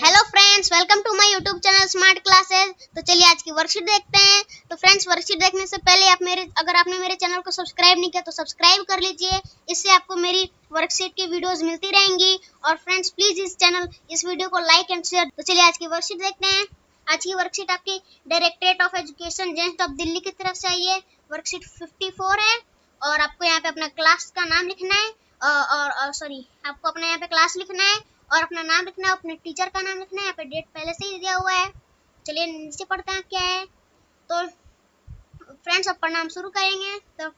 Hello friends, welcome to my YouTube channel smart classes. तो चलिए आज की वर्कशीट देखते हैं। तो फ्रेंड्स, वर्कशीट देखने से पहले अगर आपने मेरे चैनल को सब्सक्राइब नहीं किया तो सब्सक्राइब कर लीजिए। इससे आपको मेरी वर्कशीट की वीडियोस मिलती रहेंगी। और फ्रेंड्स, प्लीज इस वीडियो को लाइक एंड शेयर। तो चलिए आज की वर्कशीट देखते हैं। आज की वर्कशीट आपकी directorate of education JNU of Delhi की तरफ से आई है। वर्कशीट 54 है और आपको यहाँ पे अपना क्लास का नाम लिखना है आपको अपना यहाँ पे क्लास लिखना है और अपना नाम लिखना है, अपने टीचर का नाम लिखना है। यहाँ पे डेट पहले से ही दिया हुआ है। चलिए नीचे पढ़ते हैं क्या है। तो फ्रेंड्स, अब पढ़ना हम शुरू करेंगे। तो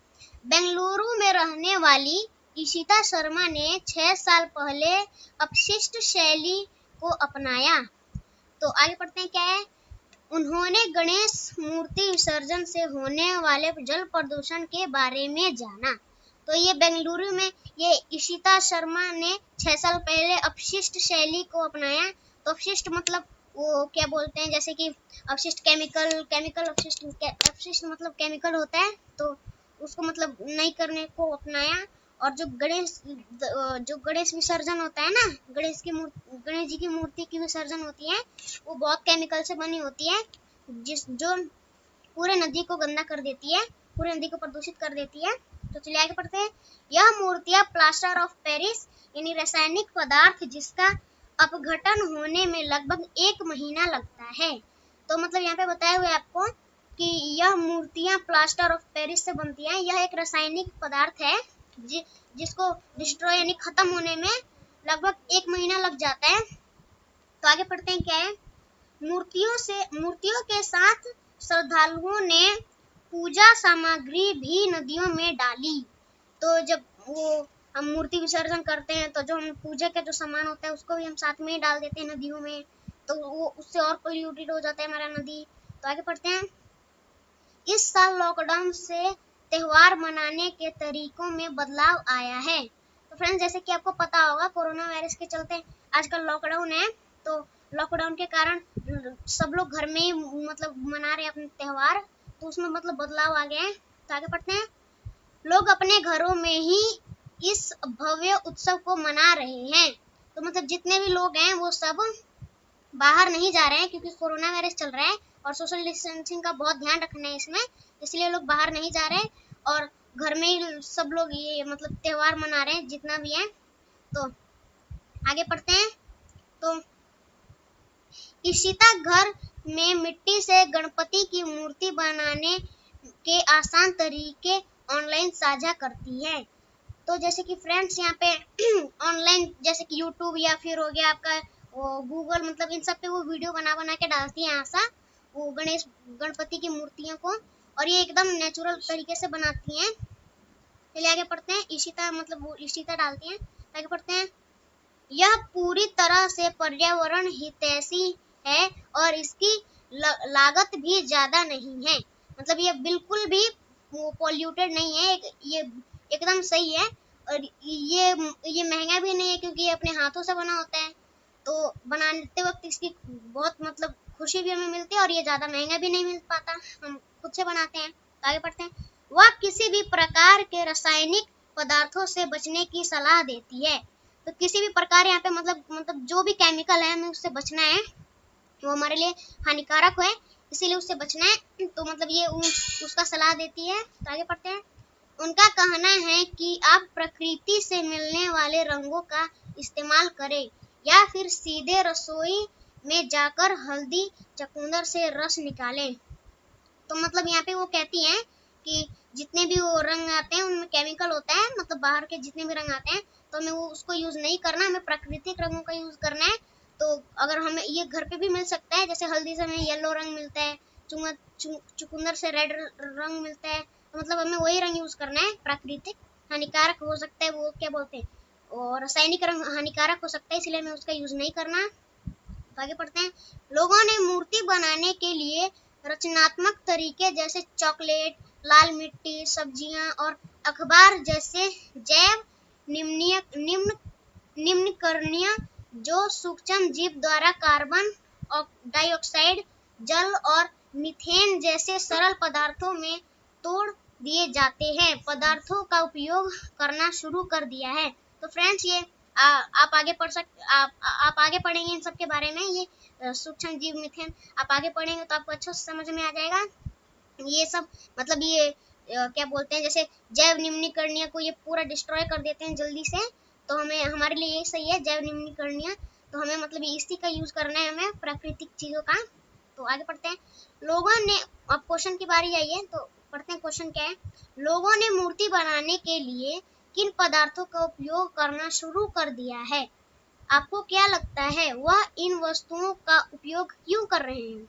बेंगलुरु में रहने वाली इशिता शर्मा ने 6 साल पहले अपशिष्ट शैली को अपनाया। तो आगे पढ़ते हैं क्या है। उन्होंने गणेश मूर्ति विसर्जन से होने वाले जल प्रदूषण के बारे में जाना। तो ये बेंगलुरु में ये इशिता शर्मा ने 6 साल पहले अपशिष्ट शैली को अपनाया। तो अपशिष्ट मतलब वो क्या बोलते हैं, जैसे कि अपशिष्ट अपशिष्ट मतलब केमिकल होता है। तो उसको मतलब नहीं करने को अपनाया। और जो गणेश विसर्जन होता है ना, गणेश जी की मूर्ति की विसर्जन होती है, वो बहुत केमिकल से बनी होती है, जो पूरे नदी को गंदा कर देती है, पूरे नदी को प्रदूषित कर देती है। तो चलिए आगे पढ़ते हैं। यह मूर्तियां प्लास्टर ऑफ पेरिस यानी रासायनिक पदार्थ जिसका अपघटन होने में लगभग 1 महीना लगता है। तो मतलब यहाँ पे बताया हुआ है आपको कि यह मूर्तियां प्लास्टर ऑफ पेरिस से बनती हैं। यह एक रासायनिक पदार्थ है जिसको डिस्ट्रॉय यानी खत्म होने में लगभग 1 महीना लग जाता है। तो आगे पढ़ते हैं क्या है। मूर्तियों के साथ श्रद्धालुओं ने पूजा सामग्री भी नदियों में डाली। तो जब वो हम मूर्ति विसर्जन करते हैं तो जो हम पूजा का जो सामान होता है उसको भी हम साथ में ही डाल देते हैं नदियों में। तो वो उससे और पोल्यूटेड हो जाता है हमारा नदी। तो आगे पढ़ते हैं। इस साल लॉकडाउन से त्योहार मनाने के तरीकों में बदलाव आया है। तो फ्रेंड्स, जैसे कि आपको पता होगा, कोरोना वायरस के चलते आजकल लॉकडाउन है। तो लॉकडाउन के कारण सब लोग घर में ही मतलब मना रहे हैं अपने त्योहार। तो उसमें मतलब बदलाव आ गया है। तो आगे पढ़ते हैं। लोग अपने घरों में ही इस भव्य उत्सव को मना रहे हैं। तो मतलब जितने भी लोग हैं वो सब बाहर नहीं जा रहे हैं क्योंकि कोरोना वायरस चल रहा है और सोशल डिस्टेंसिंग का बहुत ध्यान रखना है इसमें, इसलिए लोग बाहर नहीं जा रहे हैं और घर में ही सब लोग ये मतलब त्योहार मना रहे हैं जितना भी है। तो आगे पढ़ते हैं। तो इशिता घर में मिट्टी से गणपति की मूर्ति बनाने के आसान तरीके ऑनलाइन साझा करती है। तो जैसे कि फ्रेंड्स, यहाँ पे ऑनलाइन जैसे कि यूट्यूब या फिर हो गया आपका गूगल, मतलब इन सब पे वो वीडियो बना के डालती है आशा, वो गणपति की मूर्तियों को, और ये एकदम नेचुरल तरीके से बनाती हैं। चलिए आगे पढ़ते हैं। इशिता डालती हैं। आगे पढ़ते हैं। यह पूरी तरह से पर्यावरण हितैषी है और इसकी लागत भी ज्यादा नहीं है। मतलब ये बिल्कुल भी पॉल्यूटेड नहीं है, ये एकदम सही है। और ये महंगा भी नहीं है क्योंकि ये अपने हाथों से बना होता है। तो बनाते वक्त इसकी बहुत मतलब खुशी भी हमें मिलती है और ये ज्यादा महंगा भी नहीं मिल पाता, हम खुद से बनाते हैं। तो आगे पढ़ते हैं। वह किसी भी प्रकार के रासायनिक पदार्थों से बचने की सलाह देती है। तो किसी भी प्रकार यहाँ पे मतलब जो भी केमिकल है हमें उससे बचना है, वो हमारे लिए हानिकारक है, इसीलिए उससे बचना है। तो मतलब ये उसका सलाह देती है। तो आगे पढ़ते हैं। उनका कहना है कि आप प्रकृति से मिलने वाले रंगों का इस्तेमाल करें या फिर सीधे रसोई में जाकर हल्दी चुकंदर से रस निकालें। तो मतलब यहाँ पे वो कहती हैं कि जितने भी वो रंग आते हैं उनमें केमिकल होता है, मतलब बाहर के जितने भी रंग आते हैं तो हमें वो उसको यूज नहीं करना, हमें प्राकृतिक रंगों का यूज करना है। तो अगर हमें ये घर पे भी मिल सकता है, जैसे हल्दी से हमें येलो रंग मिलता है, चुकंदर से रेड रंग मिलता है, तो मतलब हमें वही रंग यूज करना है प्राकृतिक। हानिकारक हो सकता है वो क्या बोलते हैं, और रासायनिक रंग हानिकारक हो सकता है, इसलिए हमें उसका यूज नहीं करना। तो आगे पढ़ते हैं। लोगों ने मूर्ति बनाने के लिए रचनात्मक तरीके जैसे चॉकलेट, लाल मिट्टी, सब्जियां और अखबार जैसे जैव निम्नकरणीय जो सूक्ष्म जीव द्वारा कार्बन डाइऑक्साइड, जल और मीथेन जैसे सरल पदार्थों में तोड़ दिए जाते हैं पदार्थों का उपयोग करना शुरू कर दिया है। तो फ्रेंड्स, ये आप आगे आप आगे पढ़ेंगे इन सब के बारे में। ये सूक्ष्म जीव मीथेन आप आगे पढ़ेंगे तो आपको अच्छे से समझ में आ जाएगा। ये सब मतलब ये क्या बोलते हैं, जैसे जैव निम्नीकरणीय को ये पूरा डिस्ट्रॉय कर देते हैं जल्दी से, तो हमें हमारे लिए ये सही है जैव निम्नीकरणीय। तो हमें मतलब इसी का यूज करना है हमें प्राकृतिक चीजों का। तो आगे पढ़ते हैं। लोगों ने, अब क्वेश्चन की बारी आई है तो पढ़ते हैं क्वेश्चन क्या है। लोगों ने मूर्ति बनाने के लिए किन पदार्थों का उपयोग करना शुरू कर दिया है? आपको क्या लगता है वह इन वस्तुओं का उपयोग क्यों कर रहे हैं?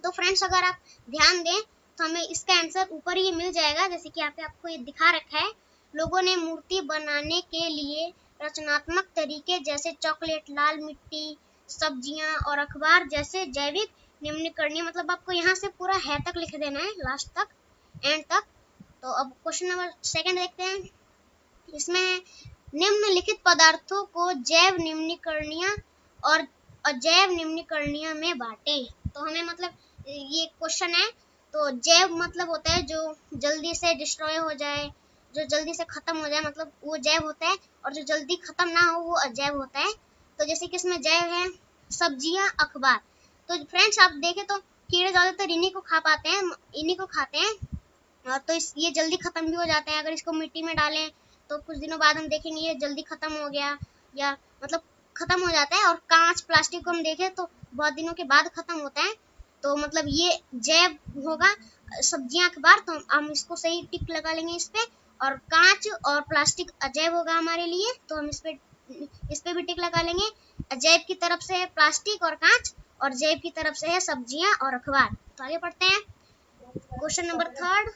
तो फ्रेंड्स अगर आप ध्यान दें तो हमें इसका आंसर ऊपर ही मिल जाएगा, जैसे कि यहाँ पे आपको ये दिखा रखा है। लोगों ने मूर्ति बनाने के लिए रचनात्मक तरीके जैसे चॉकलेट, लाल मिट्टी, सब्जियां और अखबार जैसे जैविक निम्नीकरणीय, मतलब आपको यहाँ से पूरा है तक लिख देना है, लास्ट तक, एंड तक। तो अब क्वेश्चन नंबर सेकंड देखते हैं। इसमें निम्नलिखित पदार्थों को जैव निम्नीकरणीय और अजैव निम्नीकरणीय में बांटें। तो हमें मतलब ये क्वेश्चन है, तो जैव मतलब होता है जो जल्दी से डिस्ट्रॉय हो जाए, जो जल्दी से खत्म हो जाए, मतलब वो जैव होता है, और जो जल्दी खत्म ना हो वो अजैव होता है। तो जैसे कि इसमें जैव है सब्जियां, अखबार। तो फ्रेंड्स आप देखें तो कीड़े ज्यादातर इन्हीं को खा पाते हैं, इन्हीं को खाते हैं, और तो ये जल्दी खत्म भी हो जाते हैं। अगर इसको मिट्टी में डालें तो कुछ दिनों बाद हम देखेंगे ये जल्दी खत्म हो गया, या मतलब खत्म हो जाता है। और कांच, प्लास्टिक को हम देखें तो बहुत दिनों के बाद खत्म होता है। तो मतलब ये जैव होगा। सब्जियां, अखबार, तो हम इसको सही टिक लगा लेंगे इस पे। और कांच और प्लास्टिक अजैव होगा हमारे लिए, तो हम इस पे भी टिक लगा लेंगे। अजैव की तरफ से है प्लास्टिक और कांच, और जैव की तरफ से है सब्जियां और अखबार। तो आगे पढ़ते हैं। Question number third.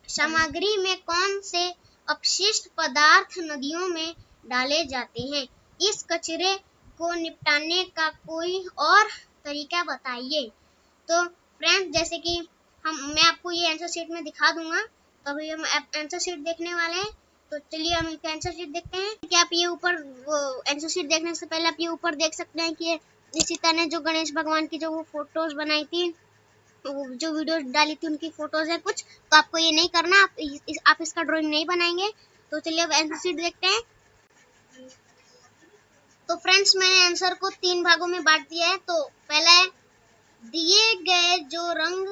सामग्री में कौन से अपशिष्ट पदार्थ नदियों में डाले जाते हैं? इस कचरे को निपटाने का कोई और तरीका बताइए। तो फ्रेंड्स जैसे कि मैं आपको ये आंसर शीट में दिखा दूंगा, तो अभी हम आंसर शीट देखने वाले हैं। तो चलिए हम आंसर शीट देखते हैं। कि आप ये ऊपर, वो आंसर शीट देखने से पहले आप ये ऊपर देख सकते हैं कि निशिता ने जो गणेश भगवान की जो वो फोटोज बनाई थी, जो वीडियो डाली थी, उनकी फोटोज है कुछ। तो आपको ये नहीं करना, आप इसका ड्राइंग नहीं बनाएंगे। तो चलिए अब आंसर शीट देखते हैं। तो फ्रेंड्स मैंने आंसर को 3 भागों में बांट दिया है। तो पहला है दिए गए जो रंग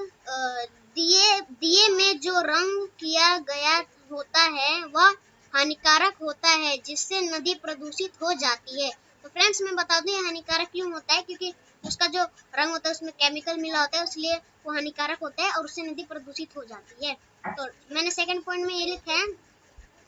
दिए में जो रंग किया गया होता है वह हानिकारक होता है, जिससे नदी प्रदूषित हो जाती है। तो फ्रेंड्स मैं बता दूं ये हानिकारक क्यों होता है, क्योंकि उसका जो रंग होता है उसमें केमिकल मिला होता है, इसलिए वो हानिकारक होता है और उससे नदी प्रदूषित हो जाती है। तो मैंने सेकंड पॉइंट में ये लिखा है,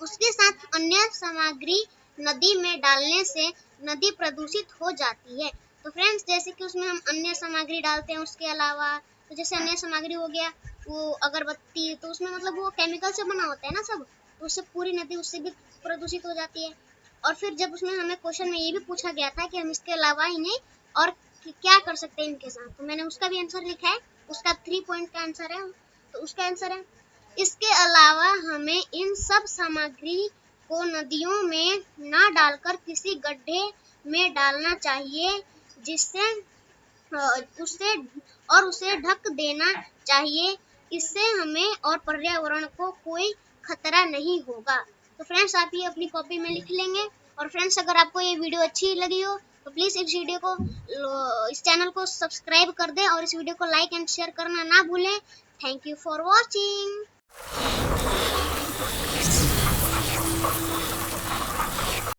उसके साथ अन्य सामग्री नदी में डालने से नदी प्रदूषित हो जाती है। तो फ्रेंड्स जैसे कि उसमें हम अन्य सामग्री डालते हैं, उसके अलावा तो जैसे अन्य सामग्री हो गया वो अगरबत्ती, तो उसमें मतलब वो केमिकल से बना होता है ना सब, तो उससे पूरी नदी उससे भी प्रदूषित हो जाती है। और फिर जब उसमें हमें क्वेश्चन में ये भी पूछा गया था कि हम इसके अलावा इन्हें और क्या कर सकते हैं इनके साथ, तो मैंने उसका भी आंसर लिखा है। उसका 3 पॉइंट का आंसर है। तो उसका आंसर है इसके अलावा हमें इन सब सामग्री को नदियों में ना डालकर किसी गड्ढे में डालना चाहिए, जिससे उसे ढक देना चाहिए। इससे हमें और पर्यावरण को कोई खतरा नहीं होगा। तो फ्रेंड्स आप ये अपनी कॉपी में लिख लेंगे। और फ्रेंड्स अगर आपको ये वीडियो अच्छी लगी हो तो प्लीज़ इस चैनल को सब्सक्राइब कर दें और इस वीडियो को लाइक एंड शेयर करना ना भूलें। Thank you for watching.